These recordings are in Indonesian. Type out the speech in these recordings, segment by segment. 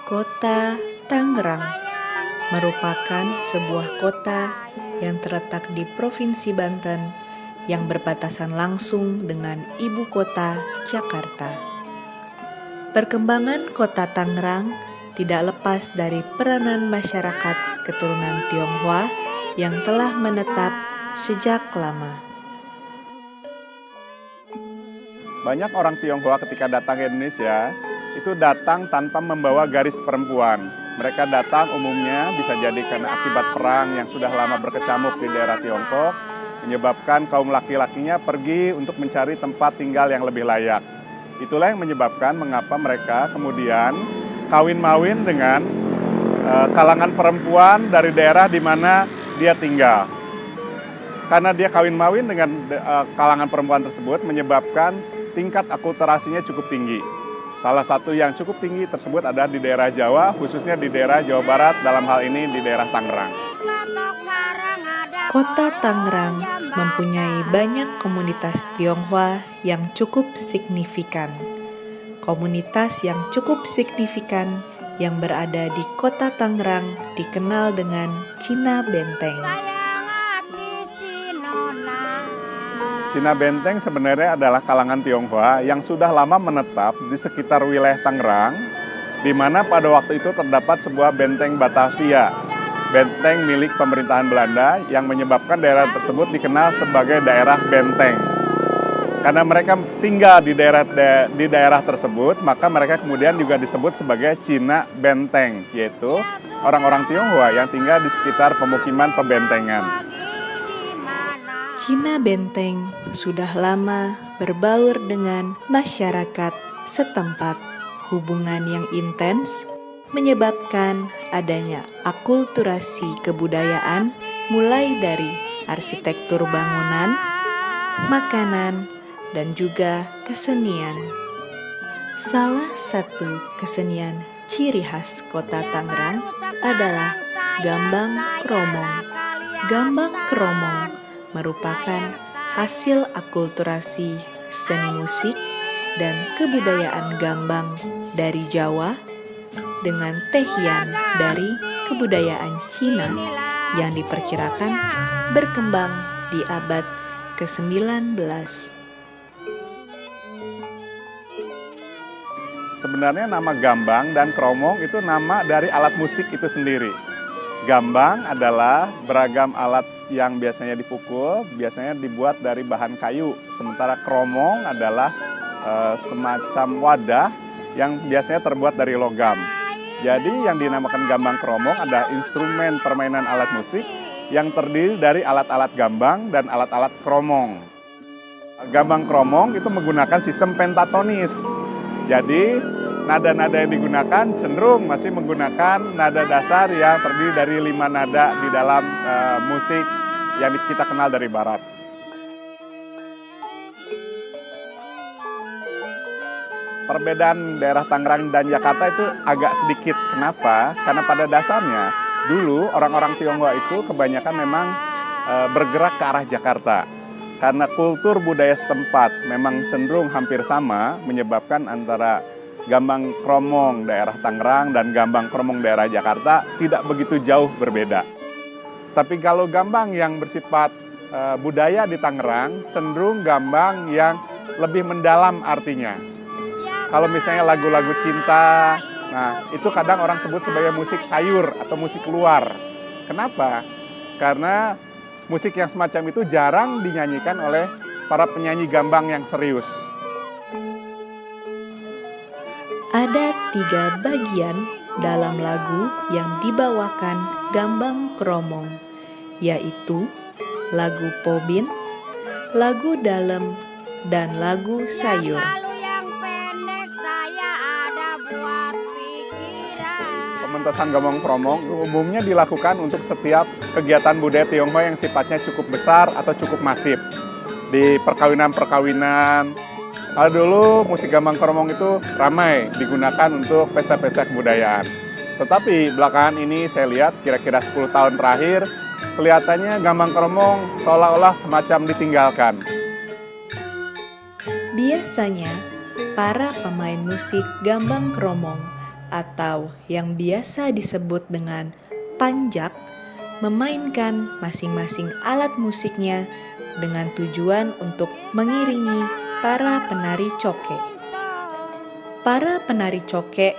Kota Tangerang merupakan sebuah kota yang terletak di Provinsi Banten yang berbatasan langsung dengan ibu kota Jakarta. Perkembangan kota Tangerang tidak lepas dari peranan masyarakat keturunan Tionghoa yang telah menetap sejak lama. Banyak orang Tionghoa ketika datang ke Indonesia, itu datang tanpa membawa garis perempuan. Mereka datang umumnya bisa jadi karena akibat perang yang sudah lama berkecamuk di daerah Tiongkok, menyebabkan kaum laki-lakinya pergi untuk mencari tempat tinggal yang lebih layak. Itulah yang menyebabkan mengapa mereka kemudian kawin-mawin dengan kalangan perempuan dari daerah di mana dia tinggal. Karena dia kawin-mawin dengan kalangan perempuan tersebut menyebabkan tingkat akulturasinya cukup tinggi. Salah satu yang cukup tinggi tersebut ada di daerah Jawa, khususnya di daerah Jawa Barat, dalam hal ini di daerah Tangerang. Kota Tangerang mempunyai banyak komunitas Tionghoa yang cukup signifikan. Komunitas yang cukup signifikan yang berada di Kota Tangerang dikenal dengan Cina Benteng. Cina Benteng sebenarnya adalah kalangan Tionghoa yang sudah lama menetap di sekitar wilayah Tangerang, di mana pada waktu itu terdapat sebuah benteng Batavia, benteng milik pemerintahan Belanda yang menyebabkan daerah tersebut dikenal sebagai daerah benteng. Karena mereka tinggal di daerah tersebut, maka mereka kemudian juga disebut sebagai Cina Benteng, yaitu orang-orang Tionghoa yang tinggal di sekitar pemukiman pembentengan. Cina Benteng sudah lama berbaur dengan masyarakat setempat. Hubungan yang intens menyebabkan adanya akulturasi kebudayaan mulai dari arsitektur bangunan, makanan, dan juga kesenian. Salah satu kesenian ciri khas Kota Tangerang adalah Gambang Kromong. Gambang Kromong merupakan hasil akulturasi seni musik dan kebudayaan gambang dari Jawa dengan tehian dari kebudayaan Cina yang diperkirakan berkembang di abad ke-19. Sebenarnya nama gambang dan kromong itu nama dari alat musik itu sendiri. Gambang adalah beragam alat yang biasanya dipukul, biasanya dibuat dari bahan kayu. Sementara kromong adalah semacam wadah yang biasanya terbuat dari logam. Jadi yang dinamakan gambang kromong ada instrumen permainan alat musik yang terdiri dari alat-alat gambang dan alat-alat kromong. Gambang kromong itu menggunakan sistem pentatonis. Jadi nada-nada yang digunakan cenderung masih menggunakan nada dasar yang terdiri dari 5 nada di dalam musik yang kita kenal dari barat. Perbedaan daerah Tangerang dan Jakarta itu agak sedikit. Kenapa? Karena pada dasarnya dulu orang-orang Tionghoa itu kebanyakan memang bergerak ke arah Jakarta. Karena kultur budaya setempat memang cenderung hampir sama, menyebabkan antara Gambang Kromong daerah Tangerang dan Gambang Kromong daerah Jakarta tidak begitu jauh berbeda. Tapi kalau gambang yang bersifat budaya di Tangerang cenderung gambang yang lebih mendalam artinya. Kalau misalnya lagu-lagu cinta, nah itu kadang orang sebut sebagai musik sayur atau musik luar. Kenapa? Karena musik yang semacam itu jarang dinyanyikan oleh para penyanyi gambang yang serius. Ada 3 bagian dalam lagu yang dibawakan Gambang Kromong, yaitu lagu Pobin, lagu Dalem, dan lagu Sayur. Pementasan Gambang Kromong umumnya dilakukan untuk setiap kegiatan budaya Tionghoa yang sifatnya cukup besar atau cukup masif. Di perkawinan-perkawinan. Kalau dulu musik Gambang Kromong itu ramai digunakan untuk pesta-pesta kebudayaan. Tetapi belakangan ini saya lihat kira-kira 10 tahun terakhir, kelihatannya Gambang Kromong seolah-olah semacam ditinggalkan. Biasanya, para pemain musik Gambang Kromong atau yang biasa disebut dengan panjak memainkan masing-masing alat musiknya dengan tujuan untuk mengiringi para penari coke. Para penari coke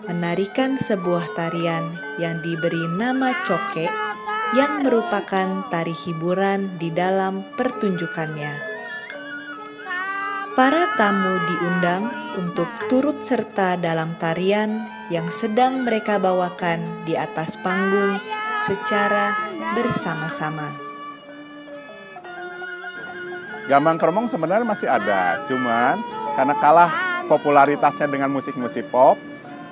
menarikan sebuah tarian yang diberi nama coke yang merupakan tari hiburan di dalam pertunjukannya. Para tamu diundang untuk turut serta dalam tarian yang sedang mereka bawakan di atas panggung secara bersama-sama. Gambang Kromong sebenarnya masih ada, cuman karena kalah popularitasnya dengan musik-musik pop,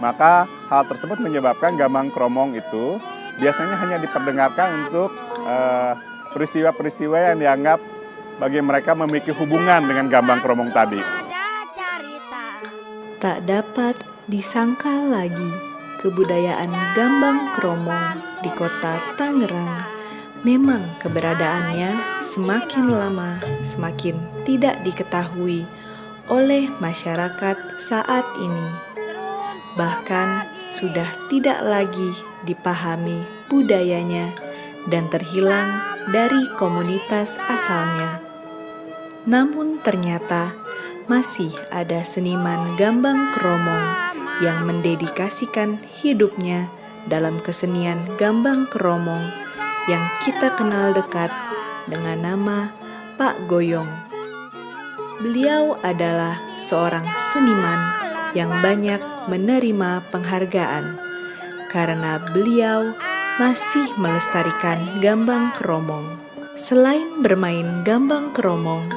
maka hal tersebut menyebabkan Gambang Kromong itu biasanya hanya diperdengarkan untuk peristiwa-peristiwa yang dianggap bagi mereka memiliki hubungan dengan Gambang Kromong tadi. Tak dapat disangka lagi, kebudayaan Gambang Kromong di kota Tangerang memang keberadaannya semakin lama semakin tidak diketahui oleh masyarakat saat ini. Bahkan sudah tidak lagi dipahami budayanya dan terhilang dari komunitas asalnya. Namun ternyata masih ada seniman Gambang Kromong yang mendedikasikan hidupnya dalam kesenian Gambang Kromong yang kita kenal dekat dengan nama Pak Goyong. Beliau adalah seorang seniman yang banyak menerima penghargaan karena beliau masih melestarikan Gambang Kromong. Selain bermain Gambang Kromong,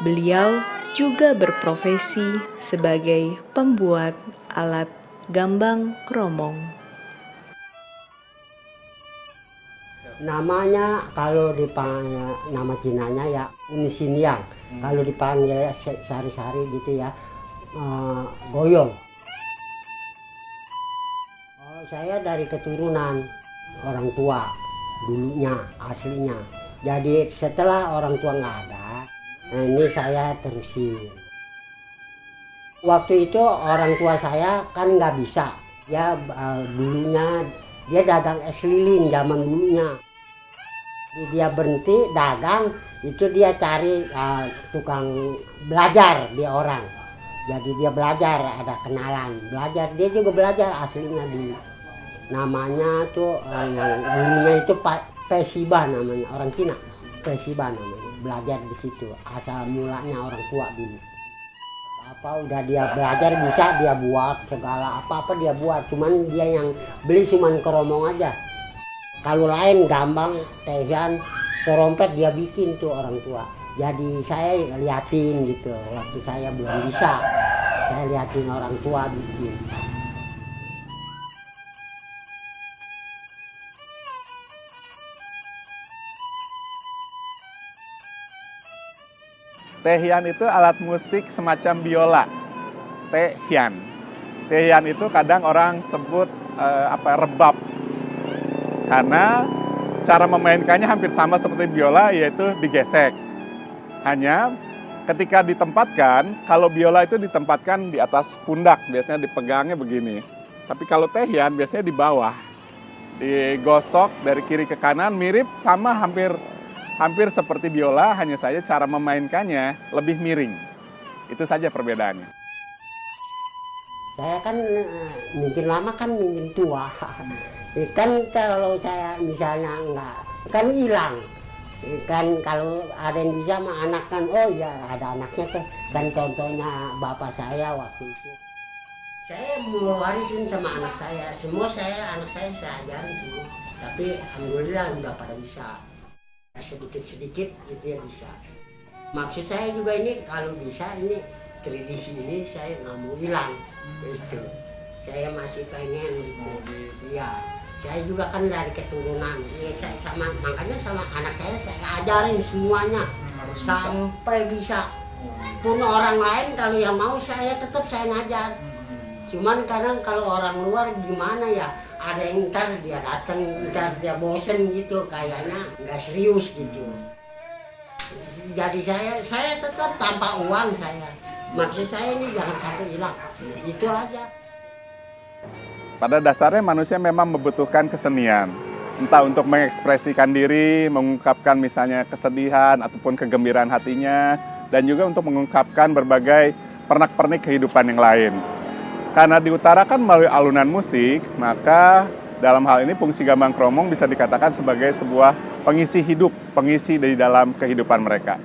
beliau juga berprofesi sebagai pembuat alat Gambang Kromong. Namanya kalau dipanggil nama Cinanya ya Unisiniang. Kalau dipanggil sehari-hari gitu ya Goyong. Saya dari keturunan orang tua dulunya aslinya. Jadi setelah orang tua nggak ada, ini saya terusin. Waktu itu orang tua saya kan nggak bisa, ya dulunya dia dagang es lilin zaman dulunya. Jadi dia berhenti dagang, itu dia cari tukang belajar di orang. Jadi dia belajar, ada kenalan, belajar. Dia juga belajar aslinya di namanya tuh yang dulunya itu Pesiba namanya, orang Cina. Pesiba namanya, belajar di situ. Asal mulanya orang tua dulu. Apa udah dia belajar bisa dia buat segala apa-apa dia buat. Cuman dia yang beli cuman Kromong aja. Kalau lain Gambang, tehian, trompet dia bikin tuh orang tua. Jadi saya liatin gitu, waktu saya belum bisa. Saya liatin orang tua bikin. Tehian itu alat musik semacam biola. Tehian. Tehian itu kadang orang sebut rebab. Karena cara memainkannya hampir sama seperti biola, yaitu digesek. Hanya ketika ditempatkan, kalau biola itu ditempatkan di atas pundak, biasanya dipegangnya begini. Tapi kalau tehian biasanya di bawah. Digosok dari kiri ke kanan, mirip sama hampir seperti biola, hanya saja cara memainkannya lebih miring. Itu saja perbedaannya. Saya kan mungkin lama kan mungkin tua. Kan kalau saya misalnya enggak, kan hilang. Kan kalau ada yang bisa sama anak kan, oh ya ada anaknya tuh. Kan contohnya bapak saya waktu itu. Saya mau warisin sama anak saya, semua anak saya ajarin semua. Tapi alhamdulillah udah pada bisa. Sedikit-sedikit gitu ya bisa. Maksud saya juga ini kalau bisa ini tradisi ini saya nggak mau hilang gitu. Saya masih pengen gitu. Ya, saya juga kan dari keturunan. Ya, saya makanya sama anak saya ajarin semuanya sampai bisa. Pun orang lain kalau yang mau saya tetap saya ngajar. Cuman kadang kalau orang luar gimana ya? Ada yang ntar dia datang, ntar dia bosen gitu, kayaknya nggak serius gitu. Jadi saya tetap tanpa uang saya. Maksud saya ini jangan sampai hilang, itu aja. Pada dasarnya manusia memang membutuhkan kesenian. Entah untuk mengekspresikan diri, mengungkapkan misalnya kesedihan ataupun kegembiraan hatinya, dan juga untuk mengungkapkan berbagai pernak-pernik kehidupan yang lain. Karena diutarakan melalui alunan musik, maka dalam hal ini fungsi gambang kromong bisa dikatakan sebagai sebuah pengisi hidup, pengisi di dalam kehidupan mereka.